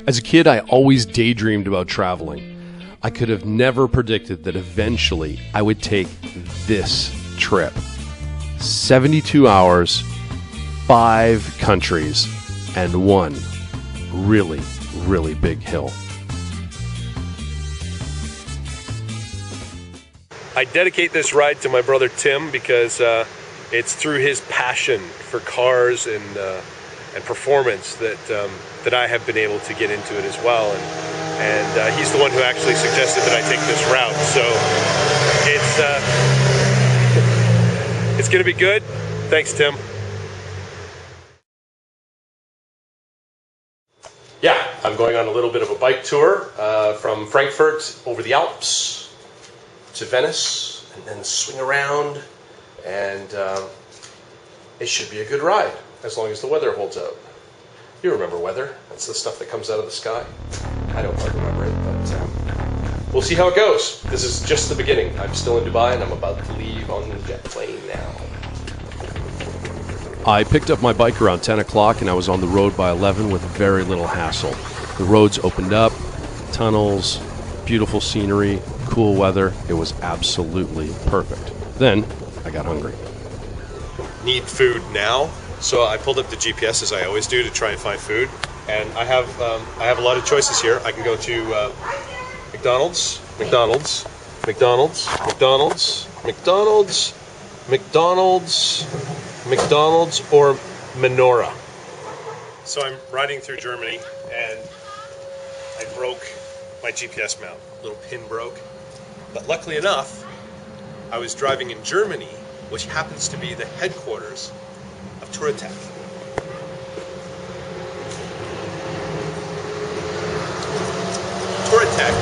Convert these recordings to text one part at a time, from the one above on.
As a kid, I always daydreamed about traveling. I could have never predicted that eventually I would take this trip. 72 hours, 5 countries, and one really, really big hill. I dedicate this ride to my brother Tim because it's through his passion for cars and performance that I have been able to get into it as well. And he's the one who actually suggested that I take this route. So it's going to be good. Thanks, Tim. Yeah, I'm going on a little bit of a bike tour from Frankfurt over the Alps to Venice, and then swing around, and it should be a good ride as long as the weather holds out. You remember weather? That's the stuff that comes out of the sky. I don't quite remember it, but we'll see how it goes. This is just the beginning. I'm still in Dubai, and I'm about to leave on the jet plane now. I picked up my bike around 10 o'clock, and I was on the road by 11 with very little hassle. The roads opened up, tunnels, beautiful scenery, cool weather. It was absolutely perfect. Then I got hungry. Need food now, so I pulled up the GPS as I always do to try and find food. And I have a lot of choices here. I can go to McDonald's, McDonald's, McDonald's, McDonald's, McDonald's, McDonald's, McDonald's, or Menorah. So I'm riding through Germany, and I broke my GPS mount. Little pin broke. But luckily enough, I was driving in Germany, which happens to be the headquarters of Touratech. Touratech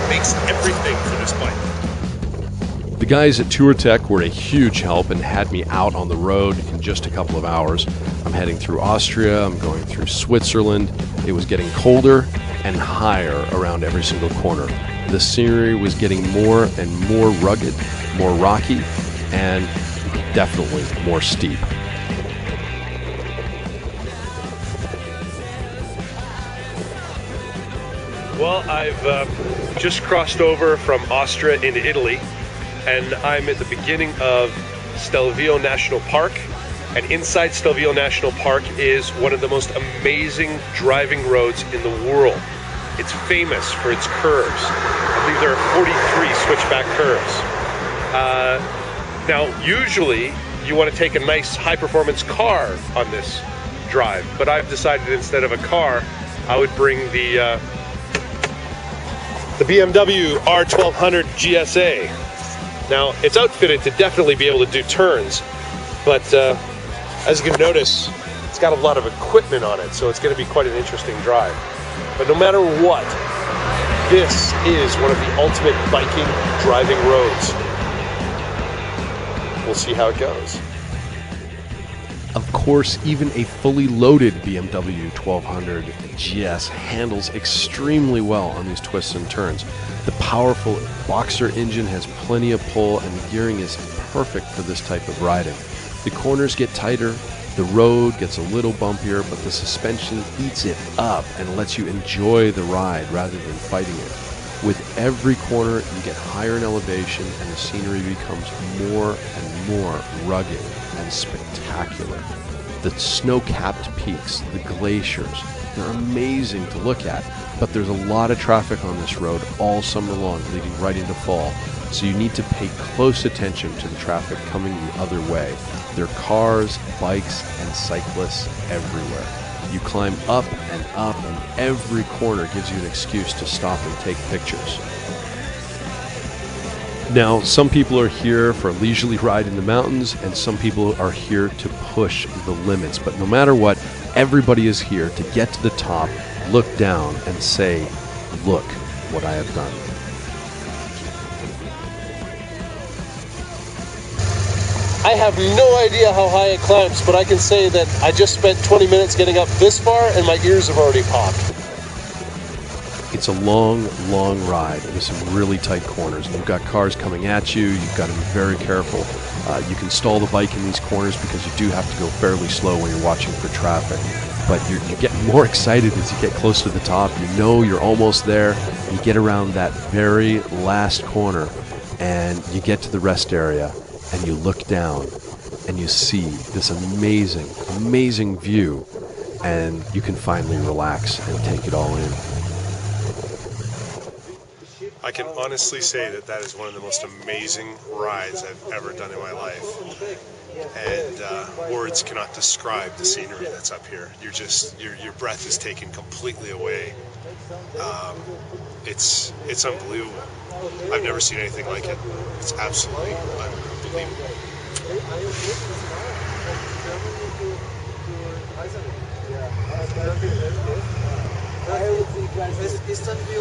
makes everything for this bike. The guys at Touratech were a huge help and had me out on the road in just a couple of hours. I'm heading through Austria, I'm going through Switzerland. It was getting colder and higher around every single corner. The scenery was getting more and more rugged, more rocky, and definitely more steep. Well, I've just crossed over from Austria into Italy, and I'm at the beginning of Stelvio National Park. And inside Stelvio National Park is one of the most amazing driving roads in the world. It's famous for its curves. I believe there are 43 switchback curves. Now, usually you want to take a nice high-performance car on this drive, but I've decided instead of a car, I would bring the BMW R1200 GSA. Now, it's outfitted to definitely be able to do turns, but as you can notice, it's got a lot of equipment on it, so it's going to be quite an interesting drive. But no matter what, this is one of the ultimate biking driving roads. We'll see how it goes. Of course, even a fully loaded BMW 1200 GS handles extremely well on these twists and turns. The powerful Boxer engine has plenty of pull, and the gearing is perfect for this type of riding. The corners get tighter, the road gets a little bumpier, but the suspension eats it up and lets you enjoy the ride rather than fighting it. With every corner, you get higher in elevation, and the scenery becomes more and more rugged and spectacular. The snow-capped peaks, the glaciers, they're amazing to look at, but there's a lot of traffic on this road all summer long, leading right into fall. So you need to pay close attention to the traffic coming the other way. There are cars, bikes, and cyclists everywhere. You climb up, and every corner gives you an excuse to stop and take pictures. Now, some people are here for a leisurely ride in the mountains, and some people are here to push the limits. But no matter what, everybody is here to get to the top, look down, and say, "Look what I have done." I have no idea how high it climbs, but I can say that I just spent 20 minutes getting up this far, and my ears have already popped. It's a long, long ride with some really tight corners. And you've got cars coming at you. You've got to be very careful. You can stall the bike in these corners because you do have to go fairly slow when you're watching for traffic. But you get more excited as you get close to the top. You know you're almost there. You get around that very last corner, and you get to the rest area, and you look down, and you see this amazing, amazing view, and you can finally relax and take it all in. I can honestly say that that is one of the most amazing rides I've ever done in my life. And words cannot describe the scenery that's up here. You're just, your breath is taken completely away. It's unbelievable. I've never seen anything like it. It's absolutely unbelievable. Stelvio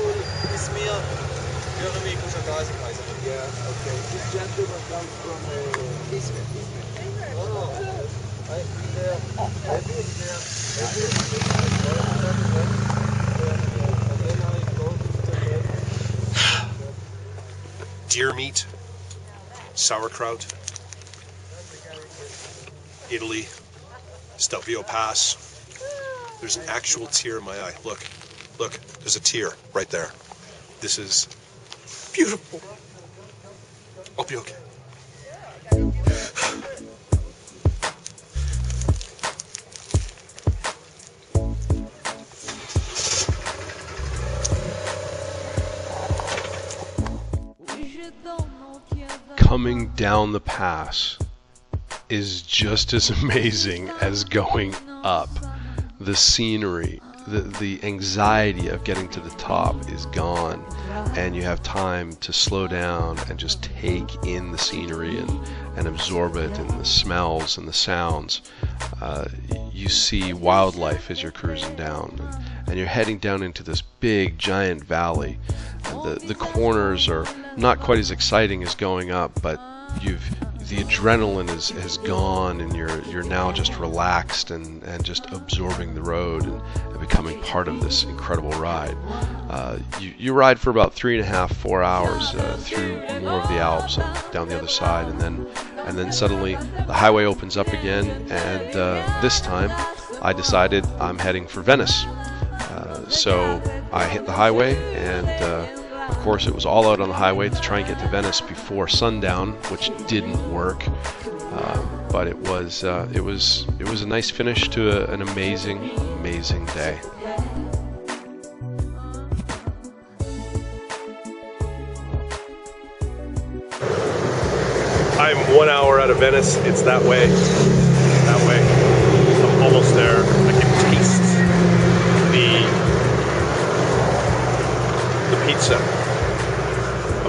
is mir yeah, okay. This gentleman comes from I've been there. Deer meat, sauerkraut, Italy, Stelvio Pass. There's an actual tear in my eye. Look, there's a tear right there. This is beautiful. I'll be okay. Coming down the pass is just as amazing as going up. The scenery, the anxiety of getting to the top is gone, and you have time to slow down and just take in the scenery and absorb it, and the smells and the sounds. You see wildlife as you're cruising down, and you're heading down into this big giant valley. And the corners are not quite as exciting as going up, but the adrenaline has gone, and you're now just relaxed and just absorbing the road and becoming part of this incredible ride. You ride for about 3.5, 4 hours through more of the Alps and down the other side, and then suddenly the highway opens up again, and this time I decided I'm heading for Venice. So I hit the highway, and of course it was all out on the highway to try and get to Venice before sundown, which didn't work. But it was a nice finish to an amazing day. I'm 1 hour out of Venice. It's that way. I'm almost there. I can taste the pizza.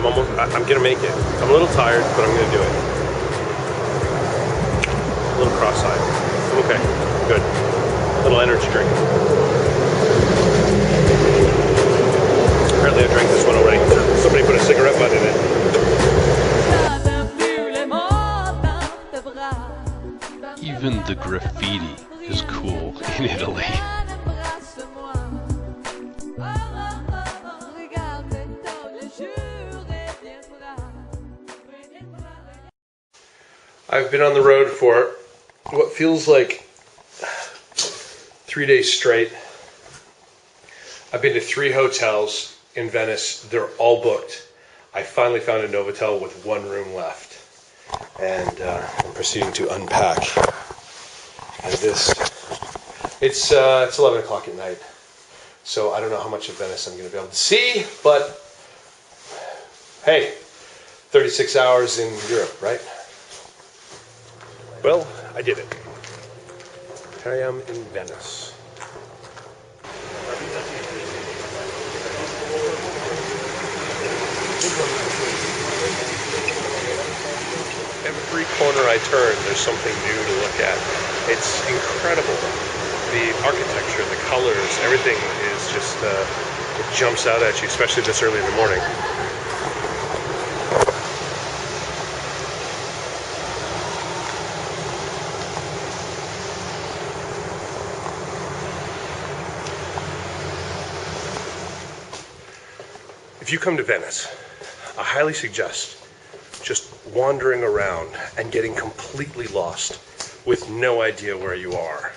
I'm gonna make it. I'm a little tired, but I'm gonna do it. A little cross-eyed. I'm okay. Good. A little energy drink. Apparently I drank this one already. Somebody put a cigarette butt in it. Even the graffiti is cool in Italy. I've been on the road for what feels like 3 days straight. I've been to 3 hotels in Venice. They're all booked. I finally found a Novotel with 1 room left. And I'm proceeding to unpack. And it's 11 o'clock at night. So I don't know how much of Venice I'm going to be able to see, but hey, 36 hours in Europe, right? Well, I did it. Here I am in Venice. Every corner I turn, there's something new to look at. It's incredible. The architecture, the colors, everything is just, it jumps out at you, especially this early in the morning. If you come to Venice, I highly suggest just wandering around and getting completely lost with no idea where you are.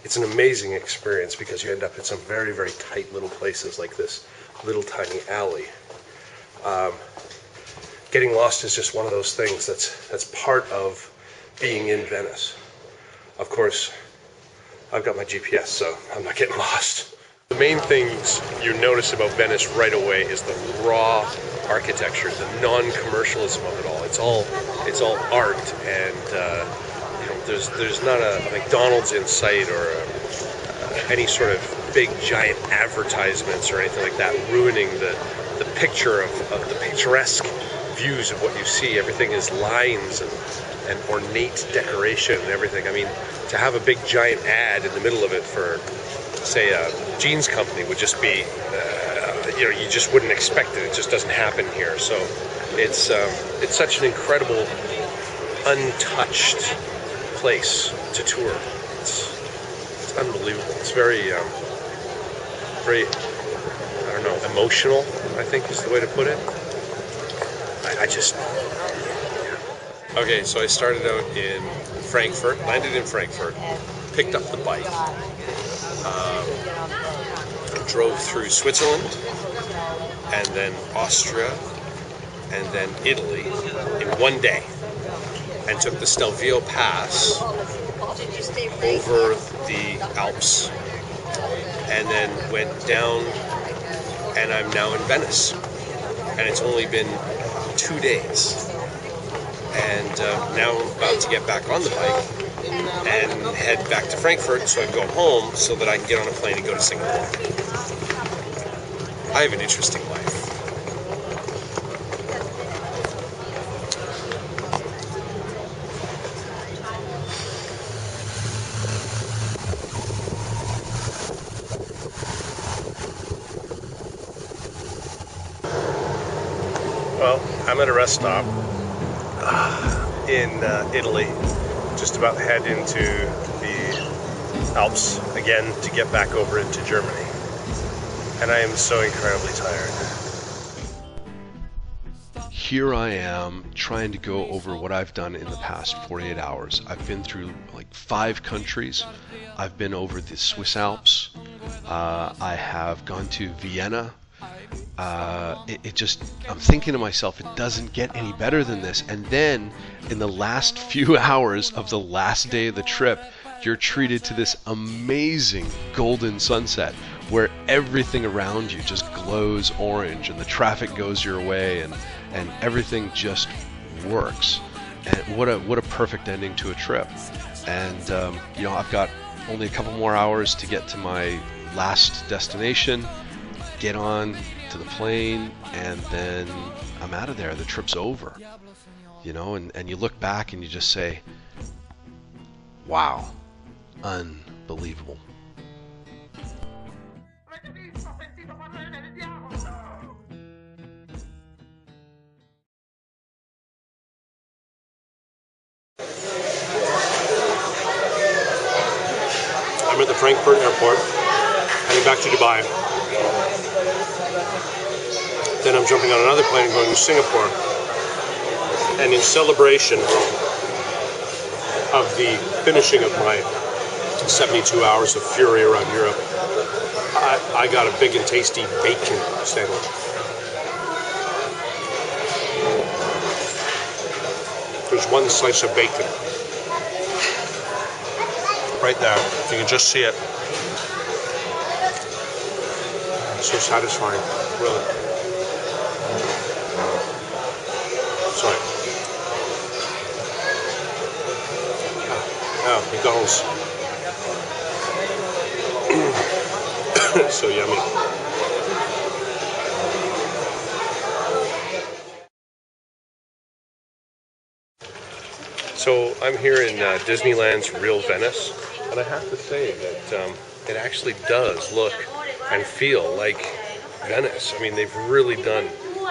It's an amazing experience because you end up in some very, very tight little places like this little tiny alley. Getting lost is just one of those things that's part of being in Venice. Of course, I've got my GPS, so I'm not getting lost. The main things you notice about Venice right away is the raw architecture, the non-commercialism of it all. It's all art, and there's not a McDonald's in sight or any sort of big giant advertisements or anything like that ruining the picture of the picturesque views of what you see. Everything is lines and ornate decoration and everything. I mean, to have a big giant ad in the middle of it for, say, a jeans company would just be, you just wouldn't expect it. It just doesn't happen here. So it's such an incredible, untouched place to tour. It's unbelievable. It's very, very, I don't know, emotional, I think is the way to put it. Okay, so I started out in Frankfurt, landed in Frankfurt, picked up the bike, drove through Switzerland, and then Austria, and then Italy in one day, and took the Stelvio Pass over the Alps, and then went down, and I'm now in Venice, and it's only been 2 days. And now I'm about to get back on the bike and head back to Frankfurt so I can go home so that I can get on a plane and go to Singapore. I have an interesting life. Well, I'm at a rest stop in Italy, just about to head into the Alps again to get back over into Germany. And I am so incredibly tired. Here I am trying to go over what I've done in the past 48 hours. I've been through like 5 countries. I've been over the Swiss Alps. I have gone to Vienna. I'm thinking to myself, it doesn't get any better than this. And then in the last few hours of the last day of the trip, you're treated to this amazing golden sunset where everything around you just glows orange and the traffic goes your way and everything just works. And what a perfect ending to a trip. And I've got only a couple more hours to get to my last destination, get on to the plane, and then I'm out of there. The trip's over. And you look back and you just say, wow, unbelievable. I'm at the Frankfurt airport, heading back to Dubai. Then I'm jumping on another plane and going to Singapore. And in celebration of the finishing of my 72 hours of fury around Europe, I got a big and tasty bacon sandwich. There's one slice of bacon right there. You can just see it. It's so satisfying, really. Sorry. Oh, McDonald's. So yummy. So I'm here in Disneyland's Real Venice, and I have to say that it actually does look and feel like Venice. I mean, they've really done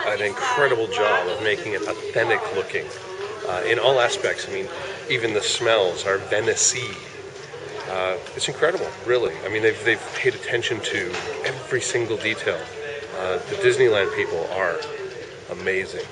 an incredible job of making it authentic looking in all aspects. I mean, even the smells are Venice-y. It's incredible, really. I mean, they've paid attention to every single detail. The Disneyland people are amazing.